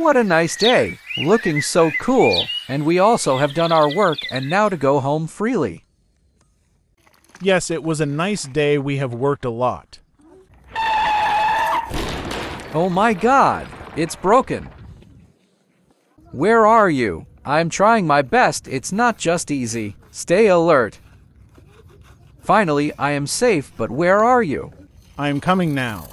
What a nice day, looking so cool, and we also have done our work and now to go home freely. Yes, it was a nice day. We have worked a lot. Oh my God, it's broken. Where are you? I'm trying my best, it's not just easy. Stay alert. Finally, I am safe, but where are you? I am coming now.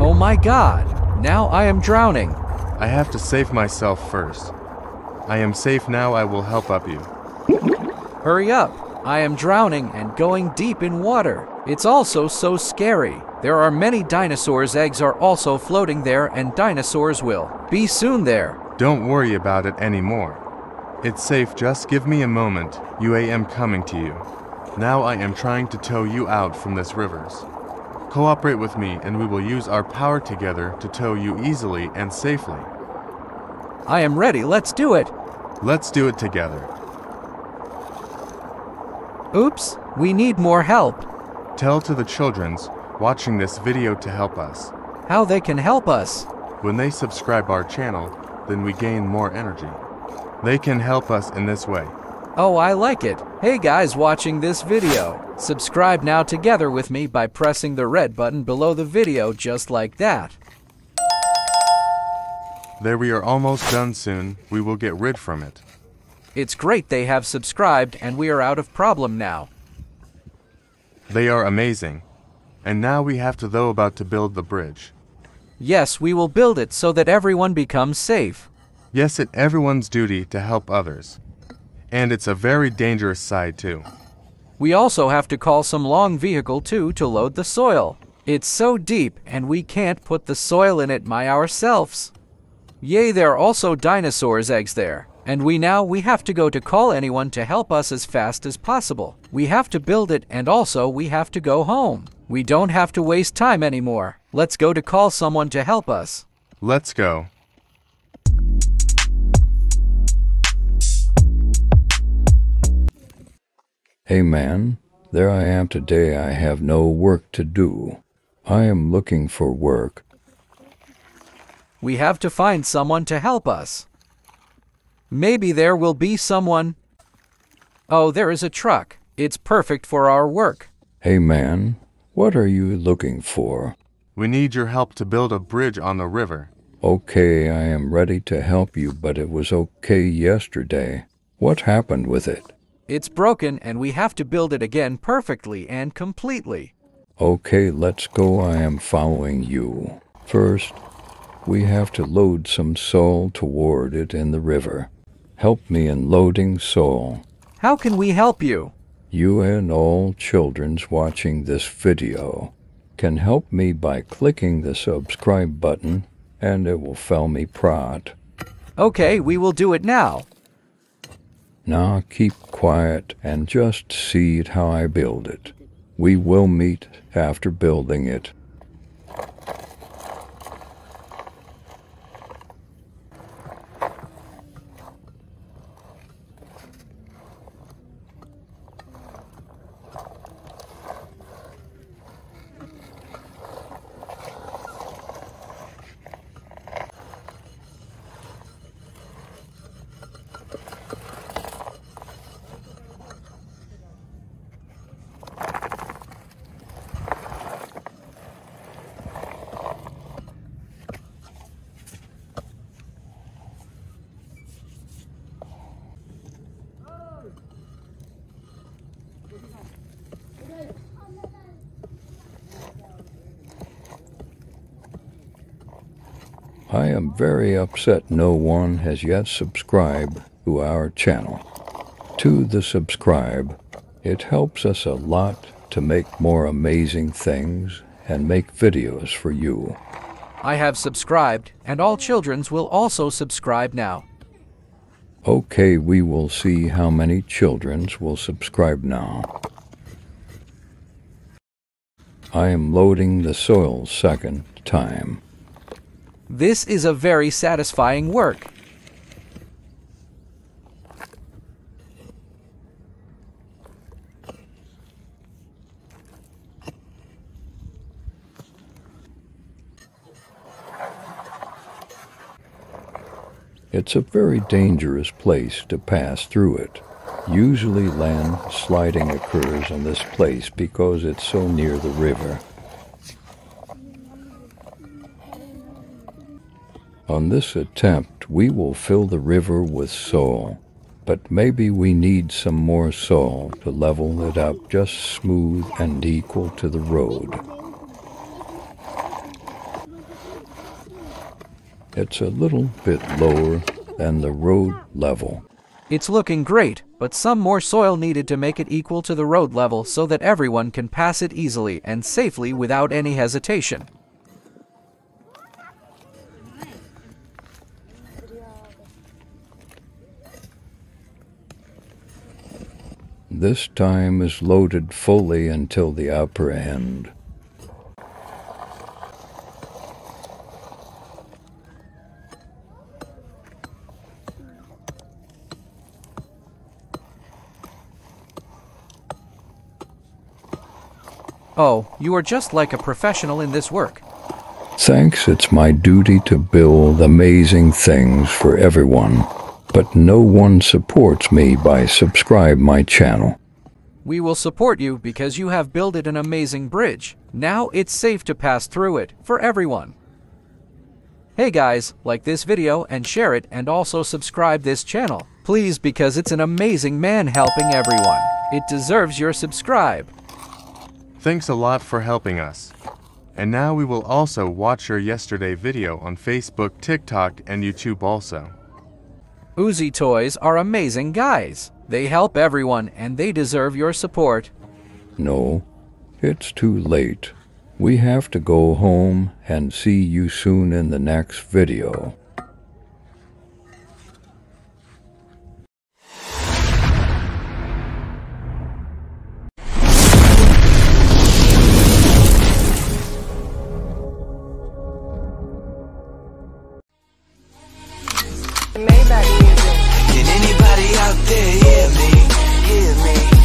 Oh my God, now I am drowning. I have to save myself first. I am safe now, I will help up you. Hurry up, I am drowning and going deep in water. It's also so scary. There are many dinosaurs' eggs are also floating there and dinosaurs will be soon there. Don't worry about it anymore. It's safe, just give me a moment. I am coming to you. Now I am trying to tow you out from this rivers. Cooperate with me and we will use our power together to tow you easily and safely. I am ready, let's do it. Let's do it together. Oops, we need more help. Tell to the children's watching this video to help us. How they can help us. When they subscribe our channel, then we gain more energy. They can help us in this way. Oh, I like it. Hey guys watching this video, subscribe now together with me by pressing the red button below the video just like that. There, we are almost done soon. We will get rid from it. It's great they have subscribed and we are out of problem now. They are amazing. And now we have to though about to build the bridge. Yes, we will build it so that everyone becomes safe. Yes, it's everyone's duty to help others. And it's a very dangerous side too. We also have to call some long vehicle too to load the soil. It's so deep and we can't put the soil in it by ourselves. Yay, there are also dinosaurs' eggs there. And we have to go to call anyone to help us as fast as possible. We have to build it and also we have to go home. We don't have to waste time anymore. Let's go to call someone to help us. Let's go. Hey man, there I am today. I have no work to do. I am looking for work. We have to find someone to help us. Maybe there will be someone. Oh, there is a truck. It's perfect for our work. Hey man, what are you looking for? We need your help to build a bridge on the river. Okay, I am ready to help you, but it was okay yesterday. What happened with it? It's broken and we have to build it again perfectly and completely. Okay, let's go. I am following you. First, we have to load some soil toward it in the river. Help me in loading soil. How can we help you? You and all children's watching this video can help me by clicking the subscribe button and it will fill me prod. Okay, we will do it now. Now keep quiet and just see how I build it. We will meet after building it. I am very upset no one has yet subscribed to our channel. To the subscribe, it helps us a lot to make more amazing things and make videos for you. I have subscribed, and all children's will also subscribe now. Okay, we will see how many children's will subscribe now. I am loading the soil second time. This is a very satisfying work. It's a very dangerous place to pass through it. Usually landsliding occurs on this place because it's so near the river. On this attempt, we will fill the river with soil, but maybe we need some more soil to level it up just smooth and equal to the road. It's a little bit lower than the road level. It's looking great, but some more soil needed to make it equal to the road level so that everyone can pass it easily and safely without any hesitation. This time is loaded fully until the upper end. Oh, you are just like a professional in this work. Thanks, it's my duty to build amazing things for everyone, but no one supports me by subscribe my channel. We will support you because you have built an amazing bridge. Now it's safe to pass through it for everyone. Hey guys, like this video and share it, and also subscribe this channel, please, because it's an amazing man helping everyone. It deserves your subscribe. Thanks a lot for helping us. And now we will also watch your yesterday video on Facebook, TikTok, and YouTube also. Uzi toys are amazing guys. They help everyone and they deserve your support. No, it's too late. We have to go home and see you soon in the next video. Can anybody out there hear me? Hear me?